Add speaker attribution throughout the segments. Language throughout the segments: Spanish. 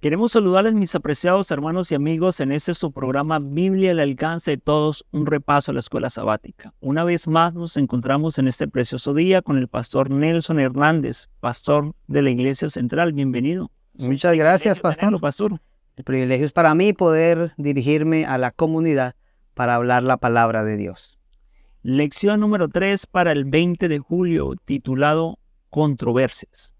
Speaker 1: Queremos saludarles, mis apreciados hermanos y amigos, en este su programa Biblia al alcance de todos, un repaso a la escuela sabática. Una vez más nos encontramos en este precioso día con el pastor Nelson Hernández, pastor de la Iglesia Central. Bienvenido.
Speaker 2: Muchas gracias, pastor. El privilegio es para mí poder dirigirme a la comunidad para hablar la palabra de Dios.
Speaker 1: Lección número 3 para el 20 de julio, titulado Controversias.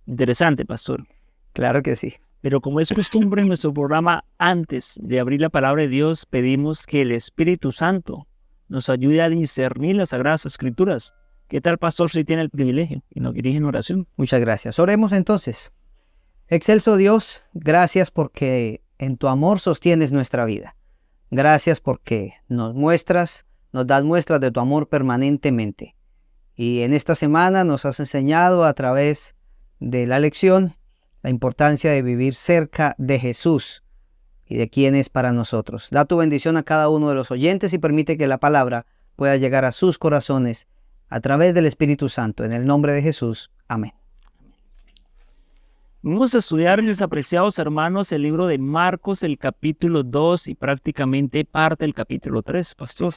Speaker 1: Interesante, pastor.
Speaker 2: Claro que sí.
Speaker 1: Pero como es costumbre en nuestro programa, antes de abrir la palabra de Dios, pedimos que el Espíritu Santo nos ayude a discernir las Sagradas Escrituras. ¿Qué tal, pastor, si tiene el privilegio y nos dirige en oración?
Speaker 2: Muchas gracias. Oremos entonces. Excelso Dios, gracias porque en tu amor sostienes nuestra vida. Gracias porque nos das muestras de tu amor permanentemente. Y en esta semana nos has enseñado a través de la lección la importancia de vivir cerca de Jesús y de quién es para nosotros. Da tu bendición a cada uno de los oyentes y permite que la palabra pueda llegar a sus corazones a través del Espíritu Santo. En el nombre de Jesús. Amén.
Speaker 1: Vamos a estudiar, mis apreciados hermanos, el libro de Marcos, el capítulo 2 y prácticamente parte del capítulo 3, pastor.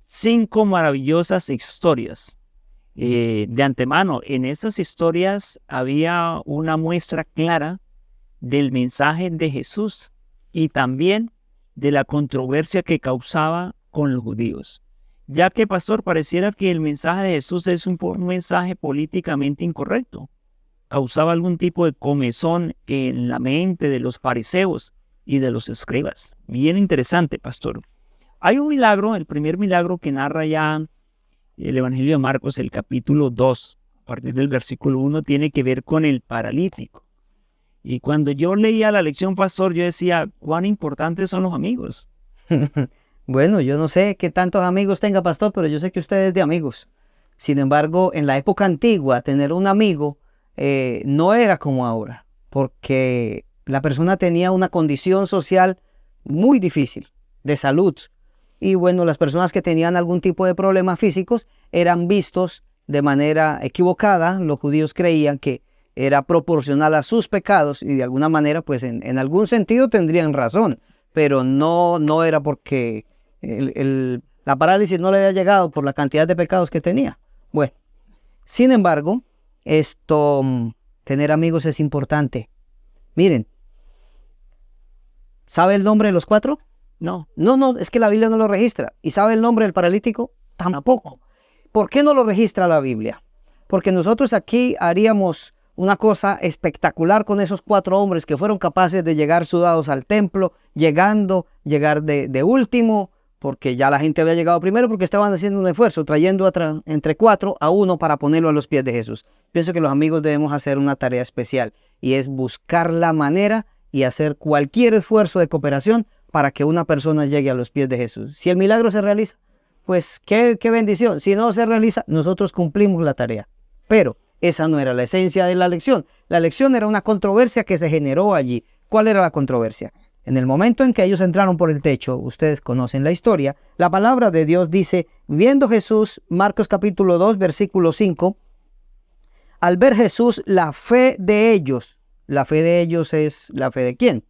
Speaker 1: 5 maravillosas historias. De antemano, en esas historias había una muestra clara del mensaje de Jesús y también de la controversia que causaba con los judíos. Ya que, pastor, pareciera que el mensaje de Jesús es un mensaje políticamente incorrecto. Causaba algún tipo de comezón en la mente de los fariseos y de los escribas. Bien interesante, pastor. Hay un milagro, el primer milagro que narra ya el Evangelio de Marcos, el capítulo 2, a partir del versículo 1, tiene que ver con el paralítico. Y cuando yo leía la lección, pastor, yo decía, ¿cuán importantes son los amigos?
Speaker 2: Bueno, yo no sé qué tantos amigos tenga, pastor, pero yo sé que usted es de amigos. Sin embargo, en la época antigua, tener un amigo no era como ahora, porque la persona tenía una condición social muy difícil, de salud. Y bueno, las personas que tenían algún tipo de problemas físicos eran vistos de manera equivocada. Los judíos creían que era proporcional a sus pecados y de alguna manera, pues en algún sentido tendrían razón, pero no era porque la parálisis no le había llegado por la cantidad de pecados que tenía. Bueno, sin embargo, tener amigos es importante. Miren, ¿sabe el nombre de los 4? No, es que la Biblia no lo registra. ¿Y sabe el nombre del paralítico? Tampoco. ¿Por qué no lo registra la Biblia? Porque nosotros aquí haríamos una cosa espectacular con esos 4 hombres que fueron capaces de llegar sudados al templo, llegar de último, porque ya la gente había llegado primero porque estaban haciendo un esfuerzo, trayendo entre 4 a 1 para ponerlo a los pies de Jesús. Pienso que los amigos debemos hacer una tarea especial y es buscar la manera y hacer cualquier esfuerzo de cooperación para que una persona llegue a los pies de Jesús. Si el milagro se realiza, pues qué bendición. Si no se realiza, nosotros cumplimos la tarea. Pero esa no era la esencia de la lección. La lección era una controversia que se generó allí. ¿Cuál era la controversia? En el momento en que ellos entraron por el techo, ustedes conocen la historia, la palabra de Dios dice, viendo Jesús, Marcos capítulo 2, versículo 5, al ver Jesús la fe de ellos es la fe de ¿quién?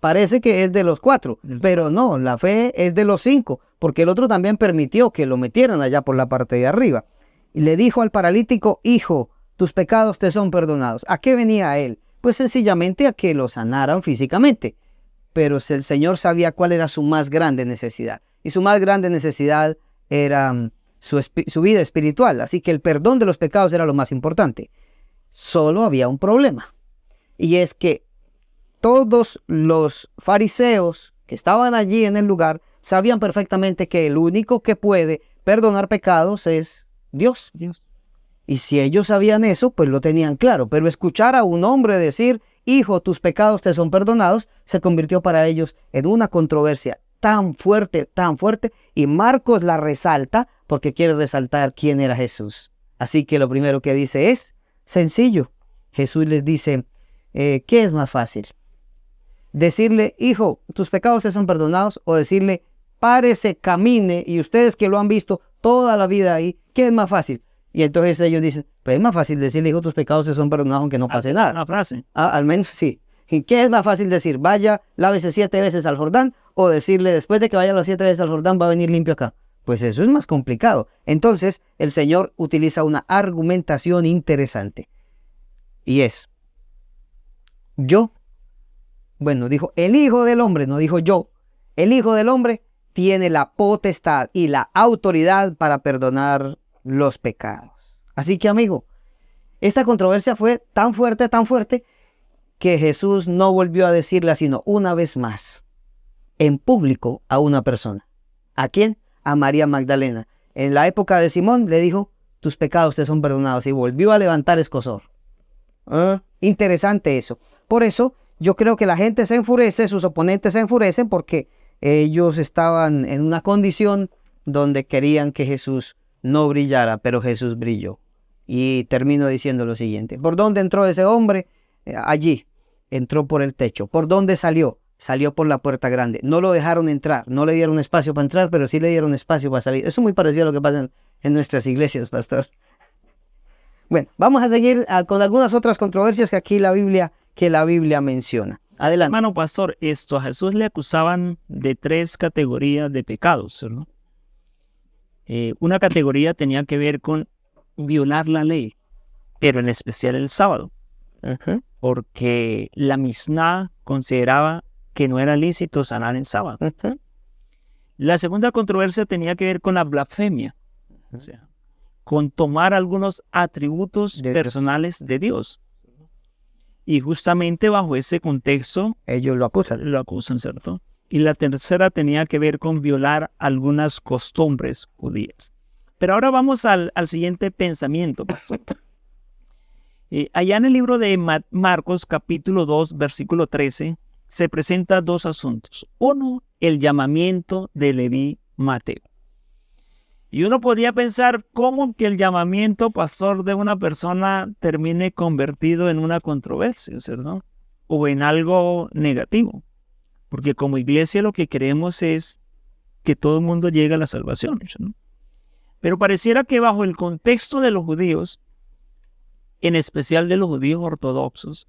Speaker 2: Parece que es de los 4, pero no, la fe es de los 5, porque el otro también permitió que lo metieran allá por la parte de arriba. Y le dijo al paralítico, hijo, tus pecados te son perdonados. ¿A qué venía él? Pues sencillamente a que lo sanaran físicamente. Pero el Señor sabía cuál era su más grande necesidad. Y su más grande necesidad era su vida espiritual. Así que el perdón de los pecados era lo más importante. Solo había un problema. Y es que todos los fariseos que estaban allí en el lugar sabían perfectamente que el único que puede perdonar pecados es Dios. Y si ellos sabían eso, pues lo tenían claro. Pero escuchar a un hombre decir, hijo, tus pecados te son perdonados, se convirtió para ellos en una controversia tan fuerte, y Marcos la resalta porque quiere resaltar quién era Jesús. Así que lo primero que dice es sencillo. Jesús les dice, ¿qué es más fácil? Decirle, hijo, tus pecados te son perdonados, o decirle, párese, camine, y ustedes que lo han visto toda la vida ahí, ¿qué es más fácil? Y entonces ellos dicen, pues es más fácil decirle, hijo, tus pecados te son perdonados aunque no pase nada.
Speaker 1: Una frase.
Speaker 2: Al menos sí. ¿Qué es más fácil decir? Vaya, lávese 7 veces al Jordán, o decirle después de que vaya las 7 veces al Jordán va a venir limpio acá. Pues eso es más complicado. Entonces el Señor utiliza una argumentación interesante. Y es, dijo el Hijo del Hombre, no dijo yo. El Hijo del Hombre tiene la potestad y la autoridad para perdonar los pecados. Así que, amigo, esta controversia fue tan fuerte, que Jesús no volvió a decirla sino una vez más, en público, a una persona. ¿A quién? A María Magdalena. En la época de Simón le dijo, tus pecados te son perdonados, y volvió a levantar escozor. Interesante eso. Por eso yo creo que la gente se enfurece, sus oponentes se enfurecen, porque ellos estaban en una condición donde querían que Jesús no brillara, pero Jesús brilló. Y termino diciendo lo siguiente: ¿por dónde entró ese hombre? Allí, entró por el techo. ¿Por dónde salió? Salió por la puerta grande. No lo dejaron entrar, no le dieron espacio para entrar, pero sí le dieron espacio para salir. Eso es muy parecido a lo que pasa en nuestras iglesias, pastor. Bueno, vamos a seguir con algunas otras controversias que aquí la Biblia menciona. Adelante.
Speaker 1: Hermano pastor, a Jesús le acusaban de 3 categorías de pecados, ¿no? Una categoría tenía que ver con violar la ley, pero en especial el sábado, porque la Misná consideraba que no era lícito sanar en sábado. La segunda controversia tenía que ver con la blasfemia, o sea, con tomar algunos atributos personales de Dios. Y justamente bajo ese contexto
Speaker 2: ellos lo acusan,
Speaker 1: ¿cierto? Y la tercera tenía que ver con violar algunas costumbres judías. Pero ahora vamos al siguiente pensamiento, pastor. Allá en el libro de Marcos, capítulo 2, versículo 13, se presentan 2 asuntos. Uno, el llamamiento de Leví Mateo. Y uno podría pensar, ¿cómo que el llamamiento, pastor, de una persona termine convertido en una controversia, ¿cierto? O en algo negativo? Porque como iglesia lo que queremos es que todo el mundo llegue a la salvación, ¿no? Pero pareciera que bajo el contexto de los judíos, en especial de los judíos ortodoxos,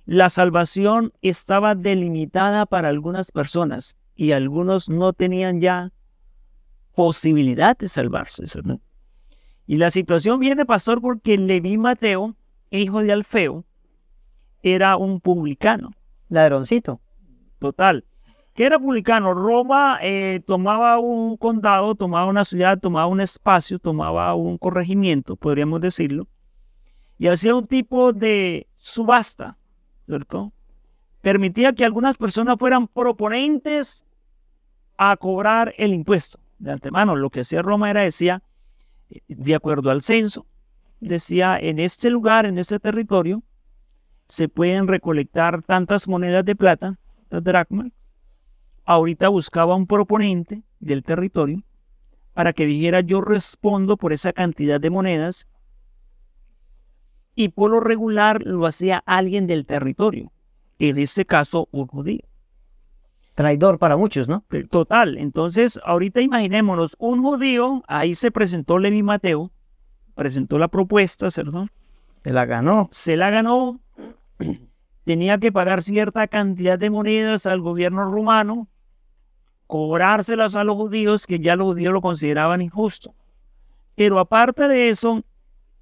Speaker 1: la salvación estaba delimitada para algunas personas y algunos no tenían ya posibilidad de salvarse, ¿no? Y la situación viene, pastor, porque Leví Mateo, hijo de Alfeo, era un publicano.
Speaker 2: Ladroncito.
Speaker 1: Total. ¿Qué era publicano? Roma tomaba un condado, tomaba una ciudad, tomaba un espacio, tomaba un corregimiento, podríamos decirlo, y hacía un tipo de subasta, ¿cierto? Permitía que algunas personas fueran proponentes a cobrar el impuesto. De antemano, lo que hacía Roma decía, de acuerdo al censo, decía, en este lugar, en este territorio, se pueden recolectar tantas monedas de plata, tantas dracmas. Ahorita buscaba un proponente del territorio para que dijera, yo respondo por esa cantidad de monedas, y por lo regular lo hacía alguien del territorio, en este caso un judío.
Speaker 2: Traidor para muchos, ¿no?
Speaker 1: Total. Entonces, ahorita imaginémonos, un judío, ahí se presentó Leví Mateo, presentó la propuesta, ¿cierto?
Speaker 2: Se la ganó.
Speaker 1: Tenía que pagar cierta cantidad de monedas al gobierno romano, cobrárselas a los judíos, que ya los judíos lo consideraban injusto. Pero aparte de eso,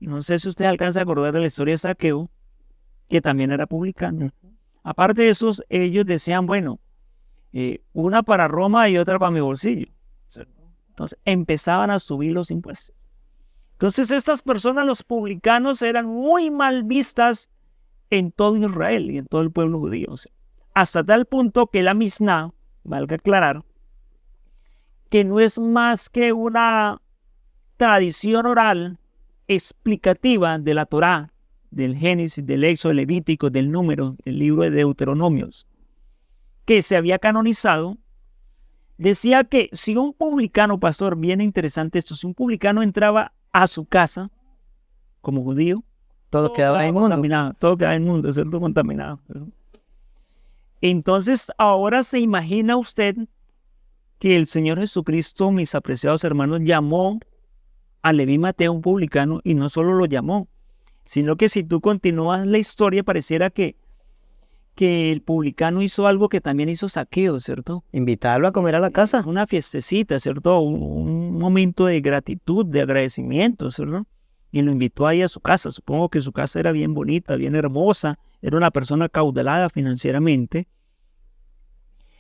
Speaker 1: no sé si usted alcanza a acordar de la historia de Zaqueo, que también era publicano. Aparte de eso, ellos decían, bueno, una para Roma y otra para mi bolsillo. Entonces empezaban a subir los impuestos. Entonces estas personas, los publicanos, eran muy mal vistas en todo Israel y en todo el pueblo judío. O sea, hasta tal punto que la Misná, valga aclarar, que no es más que una tradición oral explicativa de la Torá, del Génesis, del Éxodo, del Levítico, del Número, del libro de Deuteronomios, que se había canonizado, decía que si un publicano, pastor, bien interesante esto, si un publicano entraba a su casa como judío,
Speaker 2: todo quedaba inmundo.
Speaker 1: Todo quedaba inmundo, ¿cierto? Contaminado. Entonces, ahora se imagina usted que el Señor Jesucristo, mis apreciados hermanos, llamó a Leví Mateo, un publicano, y no solo lo llamó, sino que si tú continúas la historia, pareciera que que el publicano hizo algo que también hizo Zaqueo, ¿cierto?
Speaker 2: Invitarlo a comer a la casa.
Speaker 1: Una fiestecita, ¿cierto? Un momento de gratitud, de agradecimiento, ¿cierto? Y lo invitó ahí a su casa. Supongo que su casa era bien bonita, bien hermosa. Era una persona acaudalada financieramente.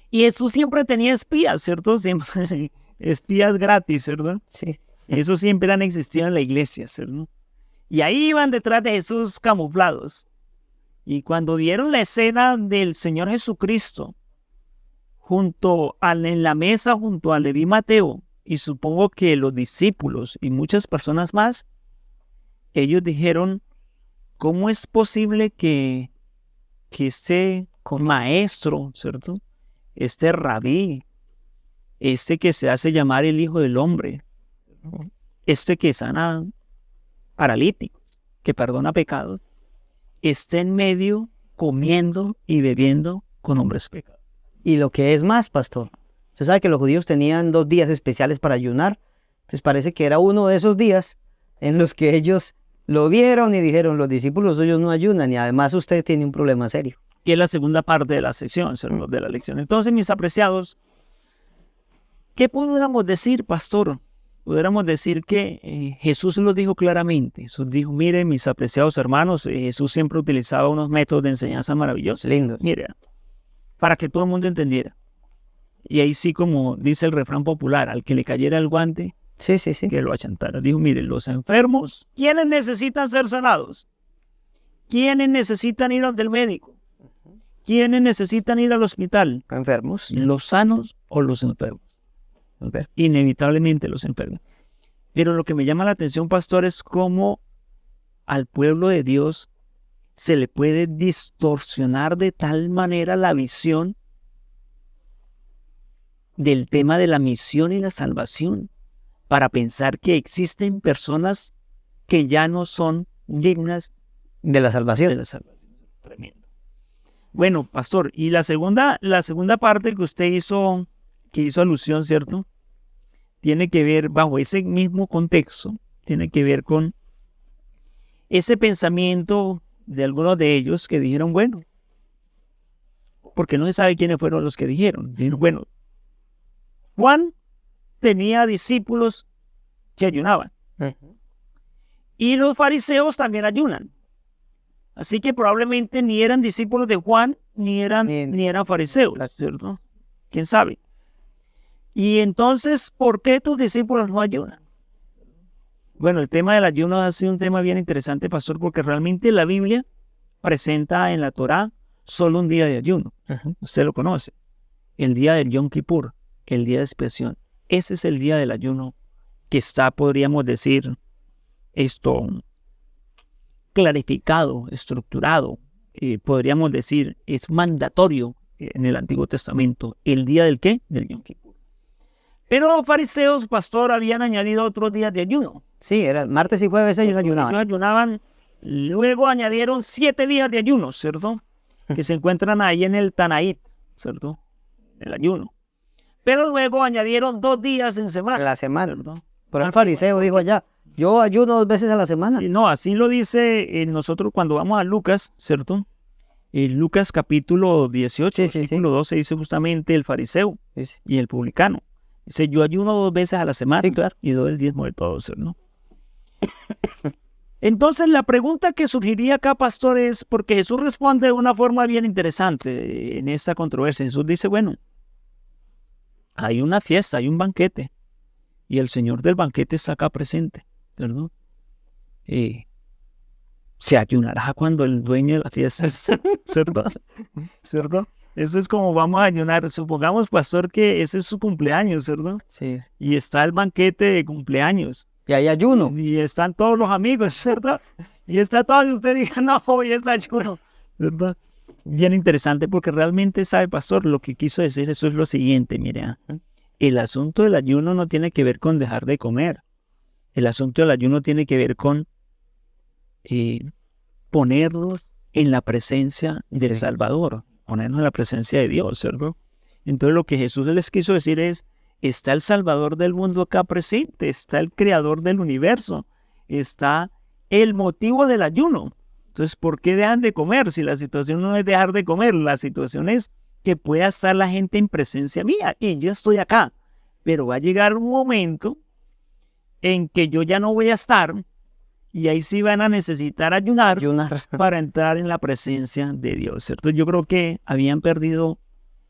Speaker 1: Y Jesús siempre tenía espías, ¿cierto? Siempre espías gratis, ¿cierto?
Speaker 2: Sí.
Speaker 1: Eso siempre han existido en la iglesia, ¿cierto? Y ahí iban detrás de Jesús camuflados. Y cuando vieron la escena del Señor Jesucristo en la mesa junto a Leví y Mateo, y supongo que los discípulos y muchas personas más, ellos dijeron, ¿cómo es posible que este maestro, ¿cierto? Este rabí, este que se hace llamar el Hijo del Hombre, este que sana paralíticos, que perdona pecados, esté en medio comiendo y bebiendo con hombres pecados?
Speaker 2: Y lo que es más, pastor, usted sabe que los judíos tenían 2 días especiales para ayunar. Entonces parece que era uno de esos días en los que ellos lo vieron y dijeron, los discípulos suyos no ayunan y además usted tiene un problema serio.
Speaker 1: Que es la segunda parte de la sección, de la lección. Entonces, mis apreciados, ¿qué pudiéramos decir, pastor? Pudiéramos decir que Jesús lo dijo claramente. Jesús dijo, miren, mis apreciados hermanos, Jesús siempre utilizaba unos métodos de enseñanza maravillosos.
Speaker 2: Lindo.
Speaker 1: Mire, para que todo el mundo entendiera. Y ahí sí, como dice el refrán popular, al que le cayera el guante,
Speaker 2: Sí.
Speaker 1: que lo achantara. Dijo, miren, los enfermos, ¿quiénes necesitan ser sanados? ¿Quiénes necesitan ir al médico? ¿Quiénes necesitan ir al hospital?
Speaker 2: Enfermos.
Speaker 1: ¿Los sanos o los enfermos? Inevitablemente los enfermos. Pero lo que me llama la atención, pastor, es cómo al pueblo de Dios se le puede distorsionar de tal manera la visión del tema de la misión y la salvación para pensar que existen personas que ya no son dignas
Speaker 2: De la salvación.
Speaker 1: de la salvación. Tremendo. Bueno, pastor, y la segunda parte que usted hizo alusión, ¿cierto? Tiene que ver, bajo ese mismo contexto, tiene que ver con ese pensamiento de algunos de ellos que dijeron, bueno, porque no se sabe quiénes fueron los que dijeron. Dijeron, bueno, Juan tenía discípulos que ayunaban. Y los fariseos también ayunan. Así que probablemente ni eran discípulos de Juan, ni eran fariseos, ¿cierto? ¿Quién sabe? Y entonces, ¿por qué tus discípulos no ayunan? Bueno, el tema del ayuno ha sido un tema bien interesante, pastor, porque realmente la Biblia presenta en la Torá solo un día de ayuno. Usted lo conoce. El día del Yom Kippur, el día de expiación. Ese es el día del ayuno que está, podríamos decir, clarificado, estructurado, podríamos decir, es mandatorio en el Antiguo Testamento. ¿El día del qué? Del Yom Kippur. Pero los fariseos, pastor, habían añadido otros días de ayuno.
Speaker 2: Sí, eran martes y jueves ellos ayunaban.
Speaker 1: Luego añadieron 7 días de ayuno, ¿cierto? Que se encuentran ahí en el Tanaít, ¿cierto? El ayuno. Pero luego añadieron 2 días en semana.
Speaker 2: La semana.
Speaker 1: ¿Cierto?
Speaker 2: Pero el fariseo dijo allá, yo ayuno 2 veces a la semana.
Speaker 1: No, así lo dice nosotros cuando vamos a Lucas, ¿cierto? En Lucas capítulo 18, versículo 12 dice justamente el fariseo y el publicano. Dice, yo ayuno 2 veces a la semana,
Speaker 2: Sí, claro.
Speaker 1: Y doy el diezmo de todo, ¿no? Entonces la pregunta que surgiría acá, pastor, es porque Jesús responde de una forma bien interesante en esta controversia. Jesús dice, bueno, hay una fiesta, hay un banquete, y el Señor del banquete está acá presente, ¿verdad? Se ayunará cuando el dueño de la fiesta es, ¿cierto? ¿Cierto? Eso es como vamos a ayunar. Supongamos, pastor, que ese es su cumpleaños, ¿cierto?
Speaker 2: Sí.
Speaker 1: Y está el banquete de cumpleaños.
Speaker 2: Y hay ayuno.
Speaker 1: Y están todos los amigos, ¿cierto? Y está todo, y usted dice, no, hoy está ayuno, ¿verdad? Bien interesante, porque realmente, sabe, pastor, lo que quiso decir eso es lo siguiente, mire, el asunto del ayuno no tiene que ver con dejar de comer. El asunto del ayuno tiene que ver con ponernos en la presencia del Salvador, ponernos en la presencia de Dios, ¿cierto? Entonces lo que Jesús les quiso decir es, está el Salvador del mundo acá presente, está el Creador del universo, está el motivo del ayuno, Entonces, ¿por qué dejan de comer? Si la situación no es dejar de comer, la situación es que pueda estar la gente en presencia mía y yo estoy acá. Pero va a llegar un momento en que yo ya no voy a estar y ahí sí van a necesitar ayunar para entrar en la presencia de Dios, ¿cierto? Yo creo que habían perdido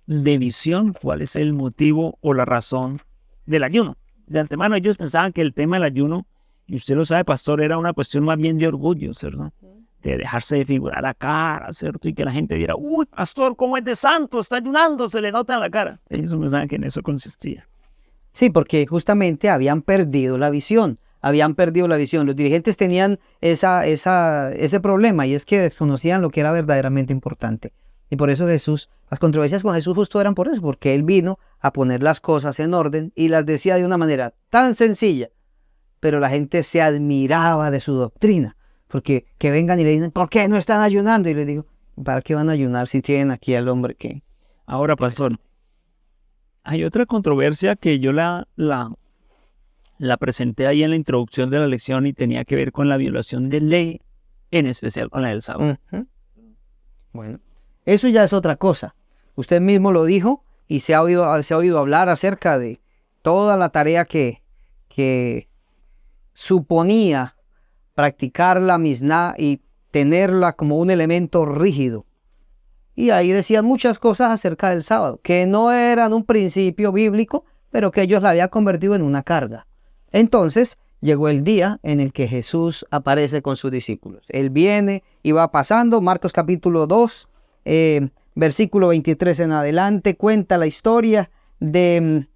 Speaker 1: de visión cuál es el motivo o la razón del ayuno. De antemano ellos pensaban que el tema del ayuno, y usted lo sabe, pastor, era una cuestión más bien de orgullo, ¿cierto? De dejarse de figurar la cara, ¿cierto? Y que la gente diera, uy, pastor, ¿cómo es de santo? Está ayunando, se le nota en la cara. Ellos pensaban que en eso consistía.
Speaker 2: Sí, porque justamente habían perdido la visión. Los dirigentes tenían ese problema, y es que desconocían lo que era verdaderamente importante. Y por eso las controversias con Jesús justo eran por eso, porque él vino a poner las cosas en orden y las decía de una manera tan sencilla, pero la gente se admiraba de su doctrina, porque que vengan y le dicen, ¿por qué no están ayunando? Y le digo, ¿para qué van a ayunar si tienen aquí al hombre que...
Speaker 1: Ahora, pastor, hay otra controversia que yo la presenté ahí en la introducción de la lección y tenía que ver con la violación de ley, en especial con la del sábado.
Speaker 2: Bueno, eso ya es otra cosa. Usted mismo lo dijo y se ha oído hablar acerca de toda la tarea que suponía practicar la Misná y tenerla como un elemento rígido. Y ahí decían muchas cosas acerca del sábado, que no eran un principio bíblico, pero que ellos la habían convertido en una carga. Entonces llegó el día en el que Jesús aparece con sus discípulos. Él viene y va pasando. Marcos capítulo 2, versículo 23 en adelante, cuenta la historia de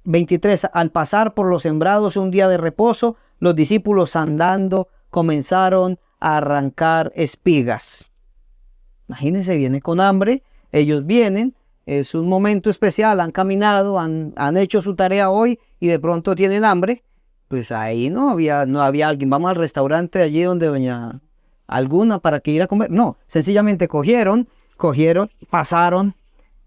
Speaker 2: 23. Al pasar por los sembrados un día de reposo, los discípulos andando comenzaron a arrancar espigas. Imagínense, viene con hambre, ellos vienen, es un momento especial, han caminado, han hecho su tarea hoy y de pronto tienen hambre. Pues ahí no había alguien, vamos al restaurante allí donde doña alguna para que ir a comer. No, sencillamente cogieron, pasaron,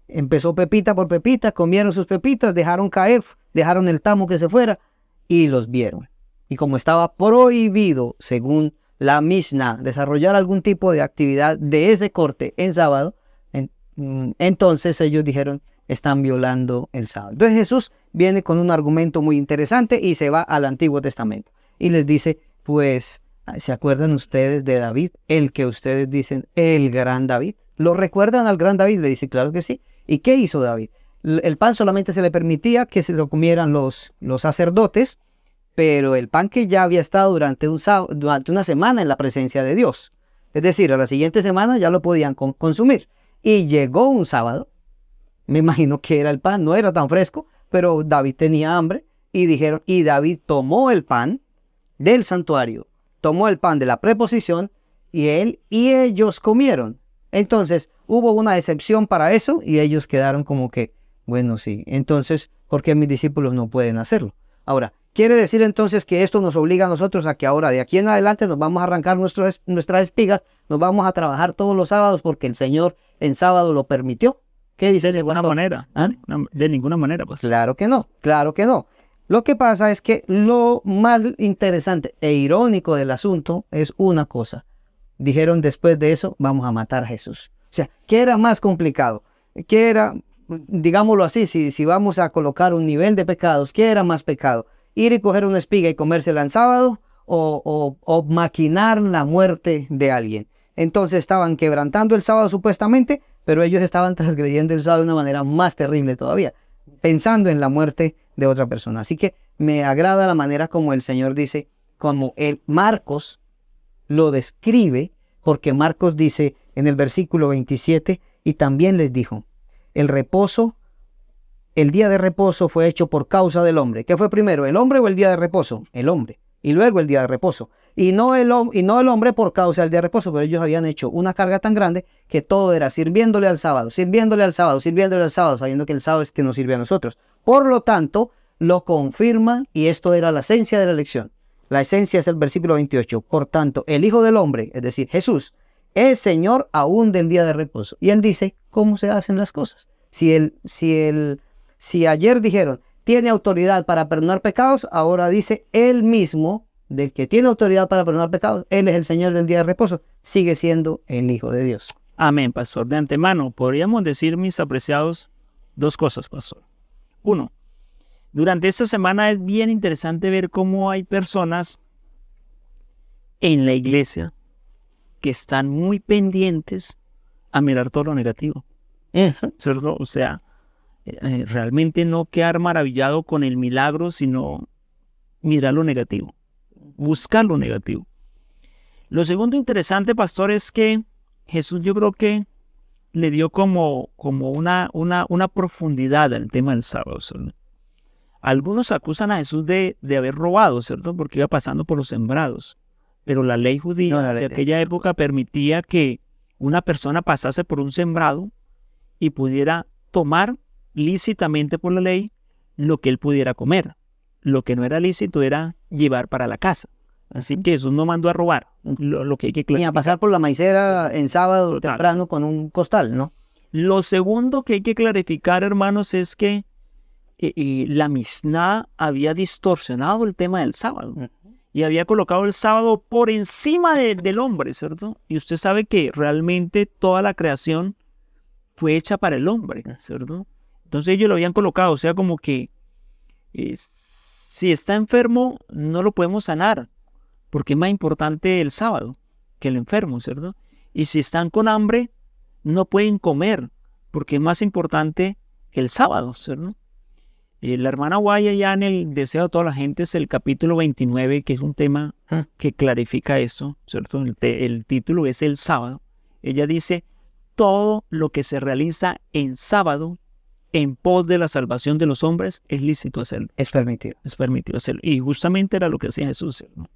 Speaker 2: empezó pepita por pepita, comieron sus pepitas, dejaron caer, dejaron el tamo que se fuera y los vieron. Y como estaba prohibido, según la Mishnah, desarrollar algún tipo de actividad de ese corte en sábado, entonces ellos dijeron, están violando el sábado. Entonces Jesús viene con un argumento muy interesante y se va al Antiguo Testamento y les dice, pues, ¿se acuerdan ustedes de David? El que ustedes dicen, el gran David. ¿Lo recuerdan al gran David? Le dice, claro que sí. ¿Y qué hizo David? El pan solamente se le permitía que se lo comieran los sacerdotes, pero el pan que ya había estado durante una semana en la presencia de Dios. Es decir, a la siguiente semana ya lo podían consumir. Y llegó un sábado, me imagino que era el pan, no era tan fresco, pero David tenía hambre y David tomó el pan del santuario, tomó el pan de la preposición y ellos comieron. Entonces hubo una excepción para eso y ellos quedaron como que, bueno, sí, entonces, ¿por qué mis discípulos no pueden hacerlo? Ahora, quiere decir entonces que esto nos obliga a nosotros a que ahora de aquí en adelante nos vamos a arrancar nuestras espigas, nos vamos a trabajar todos los sábados porque el Señor en sábado lo permitió. ¿Qué dice?
Speaker 1: De ninguna manera. ¿Ah? De ninguna manera, pues.
Speaker 2: Claro que no, claro que no. Lo que pasa es que lo más interesante e irónico del asunto es una cosa. Dijeron después de eso, vamos a matar a Jesús. O sea, ¿qué era más complicado? ¿Qué era, digámoslo así, si vamos a colocar un nivel de pecados, qué era más pecado? ¿Ir y coger una espiga y comérsela en sábado o maquinar la muerte de alguien? Entonces estaban quebrantando el sábado supuestamente, pero ellos estaban transgrediendo el sábado de una manera más terrible todavía, pensando en la muerte de otra persona. Así que me agrada la manera como el Señor dice, como Marcos lo describe, porque Marcos dice en el versículo 27, y también les dijo, el día de reposo fue hecho por causa del hombre. ¿Qué fue primero, el hombre o el día de reposo? El hombre. Y luego el día de reposo. Y no el hombre por causa del día de reposo, pero ellos habían hecho una carga tan grande que todo era sirviéndole al sábado, sabiendo que el sábado es que nos sirve a nosotros. Por lo tanto, lo confirman y esto era la esencia de la lección. La esencia es el versículo 28. Por tanto, el Hijo del Hombre, es decir, Jesús, es Señor aún del día de reposo. Y él dice, ¿cómo se hacen las cosas? Si ayer dijeron, tiene autoridad para perdonar pecados, ahora dice, él mismo del que tiene autoridad para perdonar pecados, Él es el Señor del día de reposo, sigue siendo el Hijo de Dios.
Speaker 1: Amén, pastor. De antemano, podríamos decir, mis apreciados, dos cosas, pastor. Uno, durante esta semana es bien interesante ver cómo hay personas en la iglesia que están muy pendientes a mirar todo lo negativo, ¿cierto? O sea, realmente no quedar maravillado con el milagro, sino mirar lo negativo, buscar lo negativo. Lo segundo interesante, pastor, es que Jesús, yo creo que le dio como una profundidad al tema del sábado, ¿cierto? Algunos acusan a Jesús de haber robado, ¿cierto? Porque iba pasando por los sembrados. Pero la ley judía de aquella época permitía que una persona pasase por un sembrado y pudiera tomar lícitamente por la ley lo que él pudiera comer. Lo que no era lícito era llevar para la casa. Así que Jesús no mandó a robar, lo que hay que clarificar.
Speaker 2: Ni a pasar por la maicera en sábado temprano con un costal, ¿no?
Speaker 1: Lo segundo que hay que clarificar, hermanos, es que la Misná había distorsionado el tema del sábado. Y había colocado el sábado por encima del hombre, ¿cierto? Y usted sabe que realmente toda la creación fue hecha para el hombre, ¿cierto? Entonces ellos lo habían colocado, o sea, como que si está enfermo, no lo podemos sanar, porque es más importante el sábado que el enfermo, ¿cierto? Y si están con hambre, no pueden comer, porque es más importante el sábado, ¿cierto? La hermana Guaya ya en el Deseo de toda la gente es el capítulo 29, que es un tema que clarifica eso, ¿cierto? El título es el sábado. Ella dice, todo lo que se realiza en sábado en pos de la salvación de los hombres es lícito hacerlo.
Speaker 2: Es permitido.
Speaker 1: Es permitido hacerlo. Y justamente era lo que hacía Jesús, ¿no?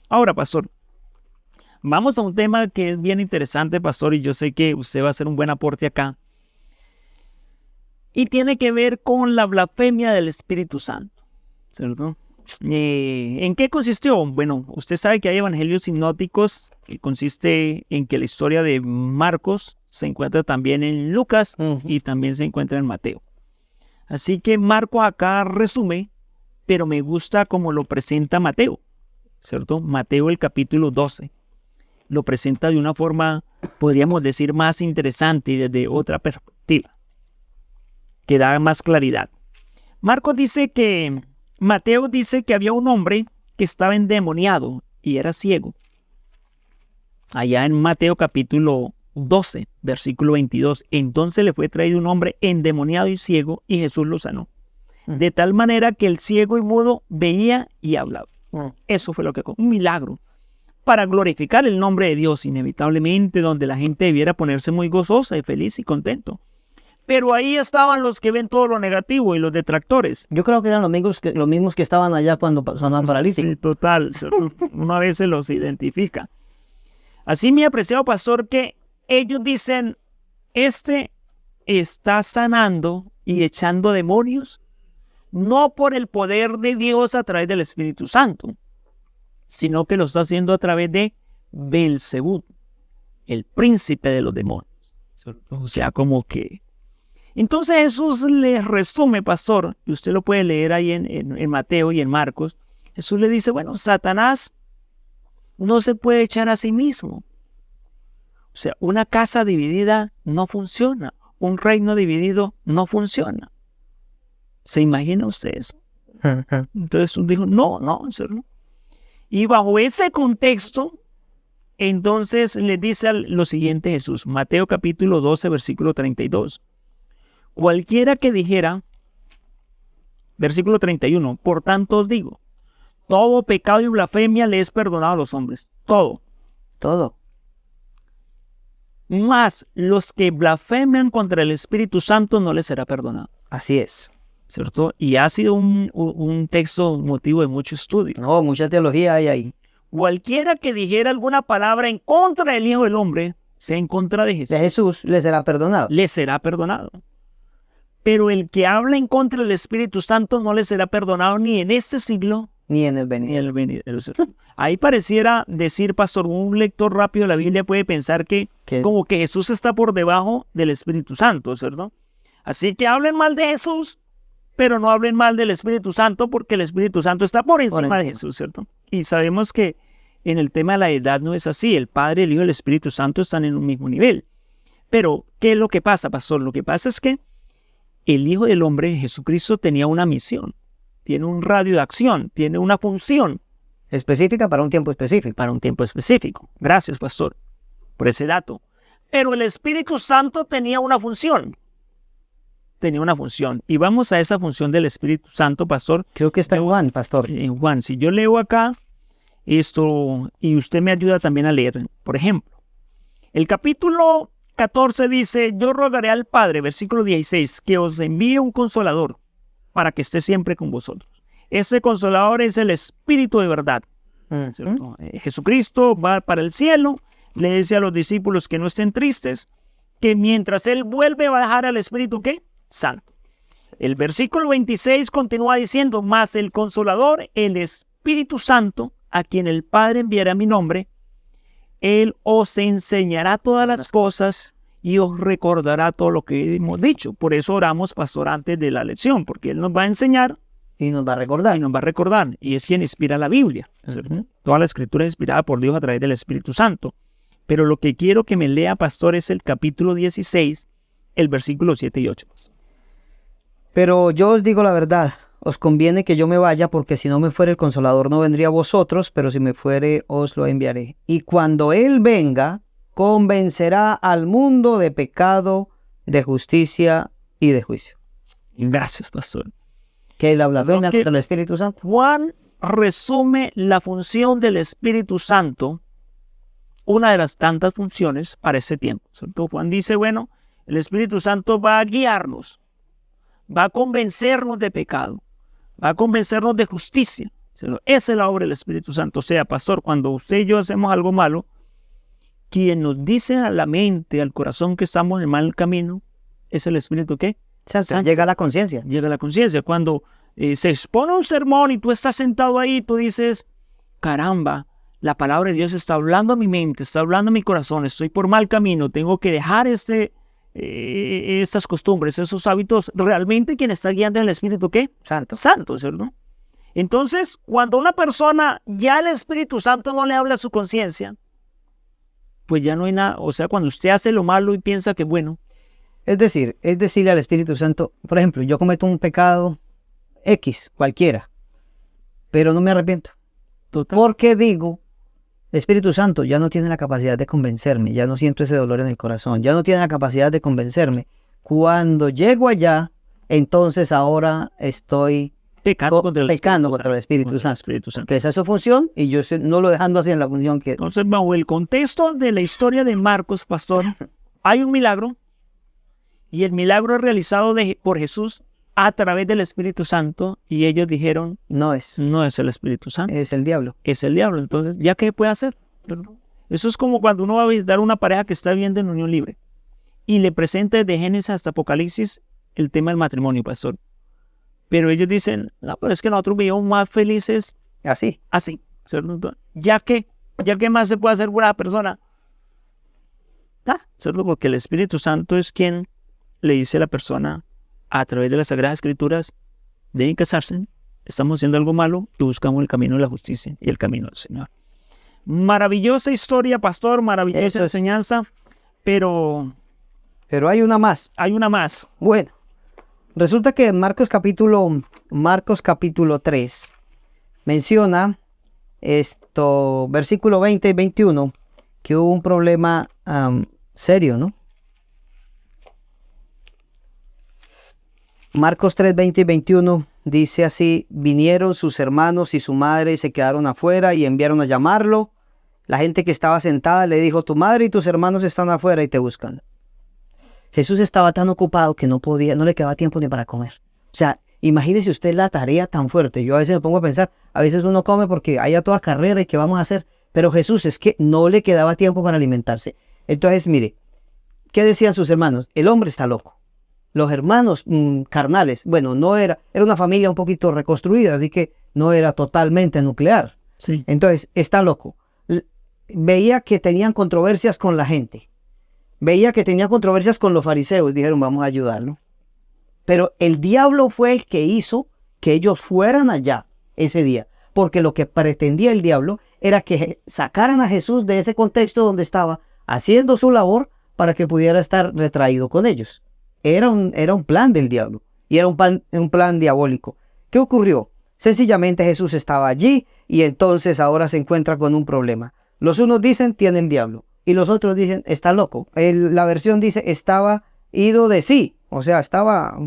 Speaker 1: Ahora, pastor, vamos a un tema que es bien interesante, pastor, y yo sé que usted va a hacer un buen aporte acá. Y tiene que ver con la blasfemia del Espíritu Santo, ¿cierto? ¿En qué consistió? Bueno, usted sabe que hay evangelios sinópticos, que consiste en que la historia de Marcos se encuentra también en Lucas y también se encuentra en Mateo. Así que Marcos acá resume, pero me gusta cómo lo presenta Mateo, ¿cierto? Mateo el capítulo 12 lo presenta de una forma, podríamos decir, más interesante y desde otra perspectiva, que da más claridad. Mateo dice que había un hombre que estaba endemoniado y era ciego. Allá en Mateo capítulo 12, versículo 22, entonces le fue traído un hombre endemoniado y ciego y Jesús lo sanó. De tal manera que el ciego y mudo veía y hablaba. Eso fue un milagro para glorificar el nombre de Dios, inevitablemente, donde la gente debiera ponerse muy gozosa y feliz y contento. Pero ahí estaban los que ven todo lo negativo y los detractores.
Speaker 2: Yo creo que eran los mismos que estaban allá cuando sanaban paralíticos.
Speaker 1: Sí, total. Uno a veces los identifica. Así, mi apreciado pastor, que ellos dicen, este está sanando y echando demonios, no por el poder de Dios a través del Espíritu Santo, sino que lo está haciendo a través de Belzebú, el príncipe de los demonios. O sea, como que... Entonces Jesús les resume, pastor, y usted lo puede leer ahí en Mateo y en Marcos. Jesús le dice, bueno, Satanás no se puede echar a sí mismo. O sea, una casa dividida no funciona. Un reino dividido no funciona. ¿Se imagina usted eso? Entonces Jesús dijo, no, ¿cierto? Y bajo ese contexto, entonces le dice lo siguiente Jesús, Mateo capítulo 12, versículo 32. Cualquiera que dijera, versículo 31, por tanto os digo, todo pecado y blasfemia le es perdonado a los hombres. Todo. Mas los que blasfemian contra el Espíritu Santo no les será perdonado.
Speaker 2: Así es.
Speaker 1: ¿Cierto? Y ha sido un texto motivo de mucho estudio.
Speaker 2: No, mucha teología hay ahí.
Speaker 1: Cualquiera que dijera alguna palabra en contra del Hijo del Hombre, sea en contra de Jesús.
Speaker 2: De Jesús le será perdonado.
Speaker 1: Le será perdonado. Pero el que habla en contra del Espíritu Santo no le será perdonado ni en este siglo,
Speaker 2: ni en el venidero.
Speaker 1: Ahí pareciera decir, pastor, un lector rápido de la Biblia puede pensar que como que Jesús está por debajo del Espíritu Santo, ¿cierto? Así que hablen mal de Jesús pero no hablen mal del Espíritu Santo porque el Espíritu Santo está por encima de Jesús, ¿cierto? Y sabemos que en el tema de la deidad no es así. El Padre, el Hijo y el Espíritu Santo están en un mismo nivel. Pero, ¿qué es lo que pasa, pastor? Lo que pasa es que el Hijo del Hombre, Jesucristo, tenía una misión, tiene un radio de acción, tiene una función.
Speaker 2: Específica para un tiempo específico.
Speaker 1: Para un tiempo específico. Gracias, pastor, por ese dato. Pero el Espíritu Santo tenía una función. Tenía una función. Y vamos a esa función del Espíritu Santo, pastor.
Speaker 2: Creo que está en Juan, pastor.
Speaker 1: En Juan, si yo leo acá esto y usted me ayuda también a leer, por ejemplo, el capítulo 14 dice, yo rogaré al Padre, versículo 16, que os envíe un consolador para que esté siempre con vosotros. Ese consolador es el Espíritu de verdad. Jesucristo va para el cielo, le dice a los discípulos que no estén tristes, que mientras Él vuelve va a dejar al Espíritu, ¿qué? Santo. El versículo 26 continúa diciendo, mas el consolador, el Espíritu Santo, a quien el Padre enviará a mi nombre, Él os enseñará todas las cosas y os recordará todo lo que hemos dicho. Por eso oramos, pastor, antes de la lección, porque Él nos va a enseñar
Speaker 2: y nos va a recordar.
Speaker 1: Y nos va a recordar. Y es quien inspira la Biblia. Toda la escritura es inspirada por Dios a través del Espíritu Santo. Pero lo que quiero que me lea, pastor, es el capítulo 16, el versículo 7 y 8.
Speaker 2: Pero yo os digo la verdad, os conviene que yo me vaya, porque si no me fuere el Consolador no vendría a vosotros, pero si me fuere os lo enviaré. Y cuando Él venga, convencerá al mundo de pecado, de justicia y de juicio.
Speaker 1: Gracias, pastor.
Speaker 2: ¿Qué es la blasfemia contra el Espíritu Santo?
Speaker 1: Juan resume la función del Espíritu Santo, una de las tantas funciones para ese tiempo. ¿Cierto? Juan dice, bueno, el Espíritu Santo va a guiarnos, va a convencernos de pecado, va a convencernos de justicia. Esa es la obra del Espíritu Santo. O sea, pastor, cuando usted y yo hacemos algo malo, quien nos dice a la mente, al corazón que estamos en mal camino, es el Espíritu, ¿qué?
Speaker 2: Santo. Llega a la conciencia.
Speaker 1: Llega a la conciencia. Cuando se expone un sermón y tú estás sentado ahí, tú dices, caramba, la palabra de Dios está hablando a mi mente, está hablando a mi corazón, estoy por mal camino, tengo que dejar esas costumbres, esos hábitos. Realmente quien está guiando es el Espíritu, ¿qué?
Speaker 2: Santo.
Speaker 1: Santo, ¿cierto? Entonces, cuando una persona ya el Espíritu Santo no le habla a su conciencia, pues ya no hay nada. O sea, cuando usted hace lo malo y piensa que bueno.
Speaker 2: Es decirle al Espíritu Santo, por ejemplo, yo cometo un pecado X, cualquiera, pero no me arrepiento.
Speaker 1: Total.
Speaker 2: Porque digo, el Espíritu Santo ya no tiene la capacidad de convencerme, ya no siento ese dolor en el corazón, ya no tiene la capacidad de convencerme. Cuando llego allá, entonces ahora estoy pecando contra el Espíritu Santo. Que esa es su función y yo no lo dejando así en la función que...
Speaker 1: Entonces, bajo el contexto de la historia de Marcos, pastor, hay un milagro y el milagro es realizado por Jesús a través del Espíritu Santo y ellos dijeron, no es el Espíritu Santo.
Speaker 2: Es el diablo.
Speaker 1: Es el diablo. Entonces, ¿ya qué puede hacer? Eso es como cuando uno va a visitar una pareja que está viviendo en unión libre y le presenta desde Génesis hasta Apocalipsis el tema del matrimonio, pastor. Pero ellos dicen, no, pero es que nosotros vivimos más felices
Speaker 2: así,
Speaker 1: ¿cierto? Ya que más se puede hacer por una persona, ¿cierto? Porque el Espíritu Santo es quien le dice a la persona a través de las Sagradas Escrituras, deben casarse, estamos haciendo algo malo y buscamos el camino de la justicia y el camino del Señor. Maravillosa historia, pastor, maravillosa enseñanza, pero
Speaker 2: hay una más.
Speaker 1: Hay una más.
Speaker 2: Bueno, resulta que en Marcos capítulo 3 menciona versículo 20 y 21, que hubo un problema serio, ¿no? Marcos 3, 20 y 21 dice así, vinieron sus hermanos y su madre y se quedaron afuera y enviaron a llamarlo. La gente que estaba sentada le dijo, tu madre y tus hermanos están afuera y te buscan. Jesús estaba tan ocupado que no le quedaba tiempo ni para comer. O sea, imagínese usted la tarea tan fuerte. Yo a veces me pongo a pensar, a veces uno come porque hay a toda carrera y qué vamos a hacer. Pero Jesús es que no le quedaba tiempo para alimentarse. Entonces, mire, ¿qué decían sus hermanos? El hombre está loco. Los hermanos carnales, bueno, era una familia un poquito reconstruida, así que no era totalmente nuclear.
Speaker 1: Sí.
Speaker 2: Entonces, está loco. Veía que tenían controversias con la gente. Veía que tenía controversias con los fariseos. Dijeron, vamos a ayudarlo. Pero el diablo fue el que hizo que ellos fueran allá ese día. Porque lo que pretendía el diablo era que sacaran a Jesús de ese contexto donde estaba haciendo su labor para que pudiera estar retraído con ellos. Era un plan del diablo y era un plan diabólico. ¿Qué ocurrió? Sencillamente Jesús estaba allí y entonces ahora se encuentra con un problema. Los unos dicen tiene el diablo y los otros dicen está loco. La versión dice estaba ido de sí, o sea, estaba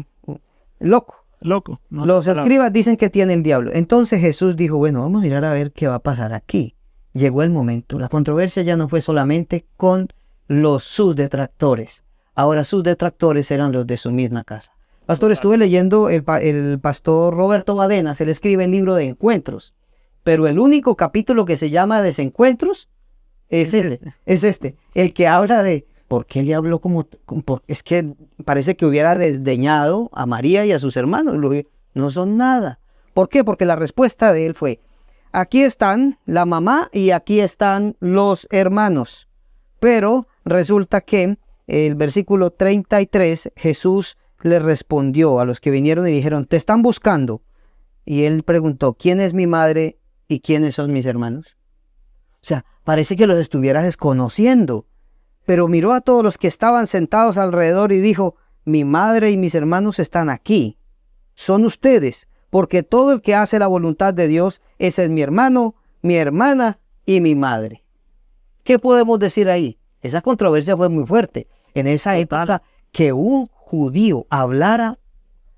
Speaker 2: loco.
Speaker 1: Loco. No,
Speaker 2: Los escribas dicen que tiene el diablo. Entonces Jesús dijo, bueno, vamos a mirar a ver qué va a pasar aquí. Llegó el momento. La controversia ya no fue solamente con sus detractores. Ahora sus detractores eran los de su misma casa. Pastor, estuve leyendo el pastor Roberto Badenas, él escribe el libro de Encuentros, pero el único capítulo que se llama Desencuentros es este, el que habla de por qué le habló es que parece que hubiera desdeñado a María y a sus hermanos. No son nada. ¿Por qué? Porque la respuesta de él fue, aquí están la mamá y aquí están los hermanos. Pero resulta que el versículo 33, Jesús le respondió a los que vinieron y dijeron, te están buscando. Y él preguntó, ¿quién es mi madre y quiénes son mis hermanos? O sea, parece que los estuviera desconociendo. Pero miró a todos los que estaban sentados alrededor y dijo, mi madre y mis hermanos están aquí. Son ustedes, porque todo el que hace la voluntad de Dios, ese es mi hermano, mi hermana y mi madre. ¿Qué podemos decir ahí? Esa controversia fue muy fuerte. En esa época, que un judío hablara,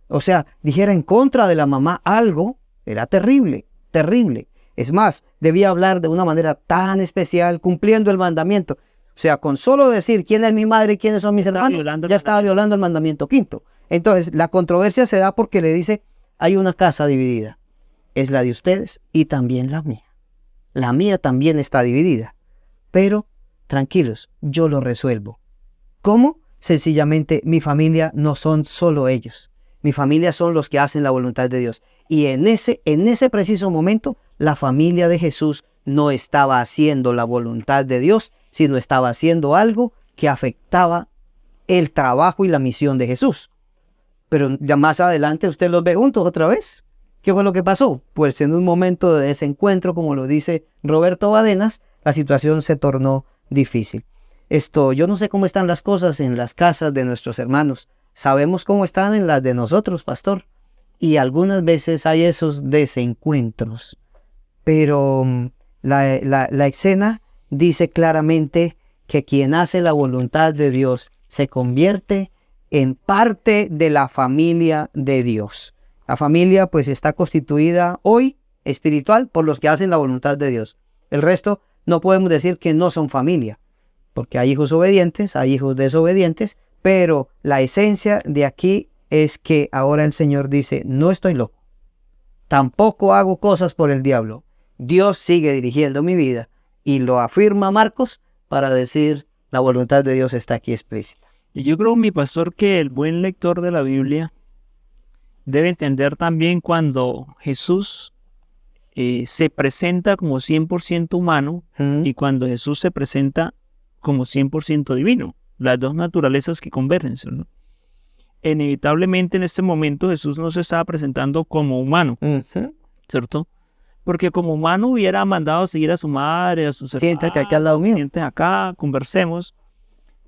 Speaker 2: o sea, dijera en contra de la mamá algo, era terrible, terrible. Es más, debía hablar de una manera tan especial, cumpliendo el mandamiento. O sea, con solo decir quién es mi madre y quiénes son mis hermanos, ya estaba violando el mandamiento quinto. Entonces, la controversia se da porque le dice, hay una casa dividida. Es la de ustedes y también la mía. La mía también está dividida. Pero, tranquilos, yo lo resuelvo. ¿Cómo? Sencillamente, mi familia no son solo ellos. Mi familia son los que hacen la voluntad de Dios. Y en ese preciso momento, la familia de Jesús no estaba haciendo la voluntad de Dios, sino estaba haciendo algo que afectaba el trabajo y la misión de Jesús. Pero ya más adelante usted los ve juntos otra vez. ¿Qué fue lo que pasó? Pues en un momento de desencuentro, como lo dice Roberto Badenas, la situación se tornó difícil. Yo no sé cómo están las cosas en las casas de nuestros hermanos. Sabemos cómo están en las de nosotros, pastor. Y algunas veces hay esos desencuentros. Pero la escena dice claramente que quien hace la voluntad de Dios se convierte en parte de la familia de Dios. La familia pues está constituida hoy espiritual por los que hacen la voluntad de Dios. El resto no podemos decir que no son familia, porque hay hijos obedientes, hay hijos desobedientes, pero la esencia de aquí es que ahora el Señor dice, no estoy loco, tampoco hago cosas por el diablo. Dios sigue dirigiendo mi vida y lo afirma Marcos para decir, la voluntad de Dios está aquí explícita.
Speaker 1: Y yo creo, mi pastor, que el buen lector de la Biblia debe entender también cuando Jesús se presenta como 100% humano y cuando Jesús se presenta como 100% divino. Las dos naturalezas que convergen, ¿no? Inevitablemente en este momento Jesús no se estaba presentando como humano, ¿cierto? Porque como humano hubiera mandado a seguir a su madre, a sus hermanos.
Speaker 2: Siéntate aquí al lado mío.
Speaker 1: Siéntate acá, conversemos.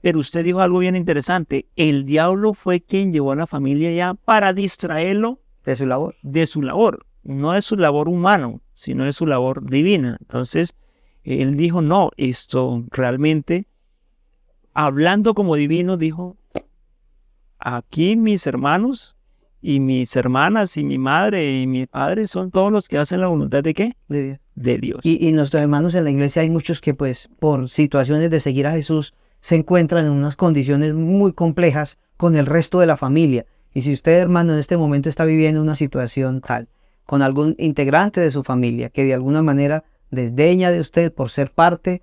Speaker 1: Pero usted dijo algo bien interesante. El diablo fue quien llevó a la familia ya para distraerlo
Speaker 2: de su labor.
Speaker 1: De su labor. No de su labor humano, sino de su labor divina. Entonces, él dijo, no, esto realmente, hablando como divino, dijo, aquí mis hermanos y mis hermanas y mi madre y mi padre son todos los que hacen la voluntad ¿de qué?
Speaker 2: De Dios.
Speaker 1: De Dios.
Speaker 2: Y nuestros hermanos en la iglesia hay muchos que pues por situaciones de seguir a Jesús se encuentran en unas condiciones muy complejas con el resto de la familia. Y si usted, hermano, en este momento está viviendo una situación tal, con algún integrante de su familia que de alguna manera desdeña de usted por ser parte,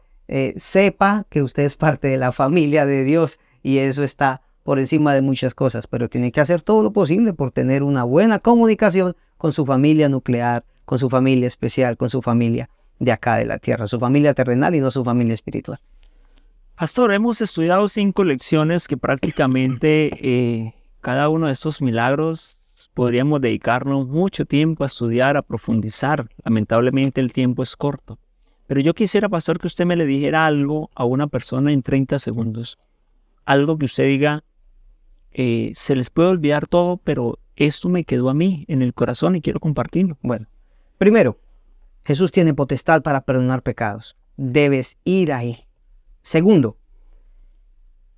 Speaker 2: sepa que usted es parte de la familia de Dios y eso está por encima de muchas cosas, pero tiene que hacer todo lo posible por tener una buena comunicación con su familia nuclear, con su familia especial, con su familia de acá de la tierra, su familia terrenal y no su familia espiritual.
Speaker 1: Pastor, hemos estudiado 5 lecciones que prácticamente cada uno de estos milagros podríamos dedicarnos mucho tiempo a estudiar, a profundizar. Lamentablemente el tiempo es corto. Pero yo quisiera, pastor, que usted me le dijera algo a una persona en 30 segundos. Algo que usted diga, se les puede olvidar todo, pero esto me quedó a mí en el corazón y quiero compartirlo.
Speaker 2: Bueno, primero, Jesús tiene potestad para perdonar pecados. Debes ir ahí. Segundo,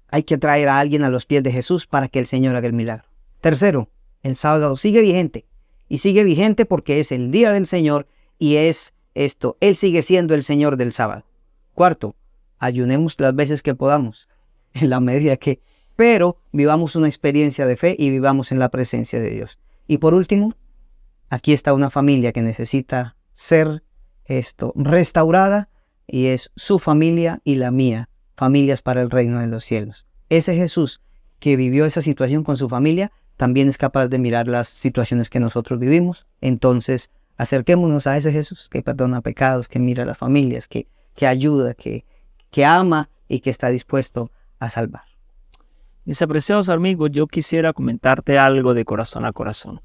Speaker 2: hay que traer a alguien a los pies de Jesús para que el Señor haga el milagro. Tercero, el sábado sigue vigente. Y sigue vigente porque es el día del Señor y es esto. Él sigue siendo el Señor del sábado. Cuarto, ayunemos las veces que podamos, en la medida que... Pero vivamos una experiencia de fe y vivamos en la presencia de Dios. Y por último, aquí está una familia que necesita ser restaurada y es su familia y la mía. Familias para el reino de los cielos. Ese Jesús que vivió esa situación con su familia también es capaz de mirar las situaciones que nosotros vivimos. Entonces, acerquémonos a ese Jesús que perdona pecados, que mira a las familias, que ayuda, que ama y que está dispuesto a salvar.
Speaker 1: Mis apreciados amigos, yo quisiera comentarte algo de corazón a corazón.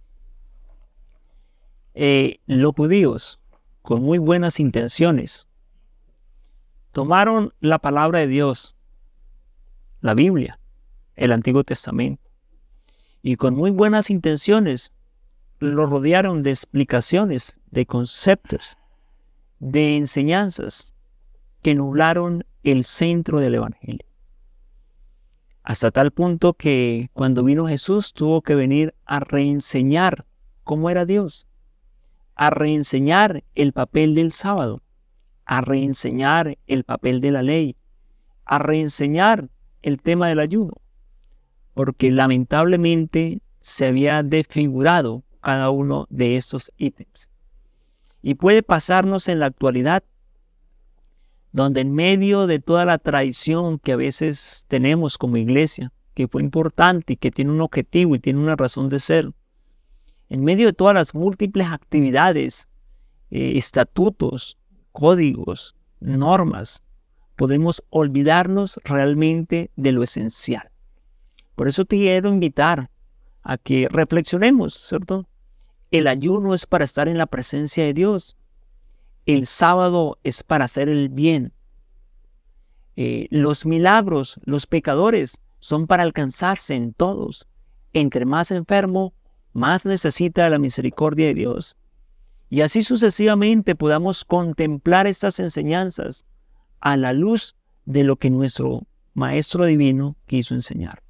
Speaker 1: Los judíos, con muy buenas intenciones, tomaron la palabra de Dios, la Biblia, el Antiguo Testamento, y con muy buenas intenciones lo rodearon de explicaciones, de conceptos, de enseñanzas que nublaron el centro del Evangelio. Hasta tal punto que cuando vino Jesús tuvo que venir a reenseñar cómo era Dios, a reenseñar el papel del sábado, a reenseñar el papel de la ley, a reenseñar el tema del ayuno, porque lamentablemente se había desfigurado cada uno de estos ítems. Y puede pasarnos en la actualidad, donde en medio de toda la tradición que a veces tenemos como iglesia, que fue importante y que tiene un objetivo y tiene una razón de ser, en medio de todas las múltiples actividades, estatutos, códigos, normas, podemos olvidarnos realmente de lo esencial. Por eso te quiero invitar a que reflexionemos, ¿cierto? El ayuno es para estar en la presencia de Dios. El sábado es para hacer el bien. Los milagros, los pecadores, son para alcanzarse en todos. Entre más enfermo, más necesita la misericordia de Dios. Y así sucesivamente podamos contemplar estas enseñanzas a la luz de lo que nuestro Maestro Divino quiso enseñar.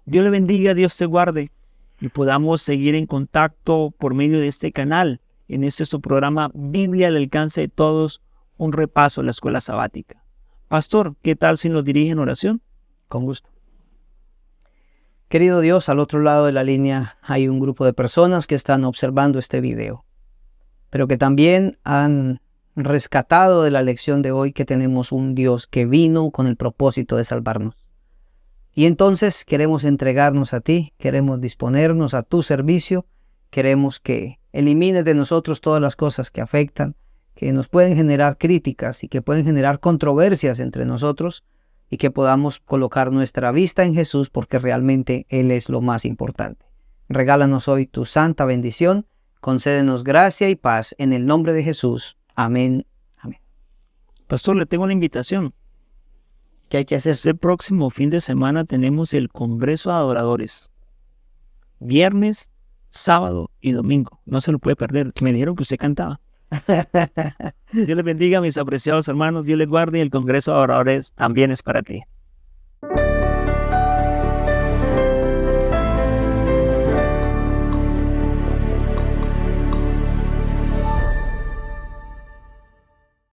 Speaker 1: Dios le bendiga, Dios te guarde y podamos seguir en contacto por medio de este canal. En este su programa Biblia al alcance de todos, un repaso a la escuela sabática. Pastor, ¿qué tal si nos dirige en oración?
Speaker 2: Con gusto. Querido Dios, al otro lado de la línea hay un grupo de personas que están observando este video, pero que también han rescatado de la lección de hoy que tenemos un Dios que vino con el propósito de salvarnos. Y entonces queremos entregarnos a ti, queremos disponernos a tu servicio, queremos que elimines de nosotros todas las cosas que afectan, que nos pueden generar críticas y que pueden generar controversias entre nosotros y que podamos colocar nuestra vista en Jesús porque realmente Él es lo más importante. Regálanos hoy tu santa bendición, concédenos gracia y paz en el nombre de Jesús. Amén. Amén.
Speaker 1: Pastor, le tengo una invitación.
Speaker 2: ¿Qué hay que hacer?
Speaker 1: Este próximo fin de semana tenemos el Congreso de Adoradores. Viernes, sábado y domingo. No se lo puede perder. Me dijeron que usted cantaba. Dios les bendiga, mis apreciados hermanos. Dios les guarde y el Congreso de Adoradores también es para ti.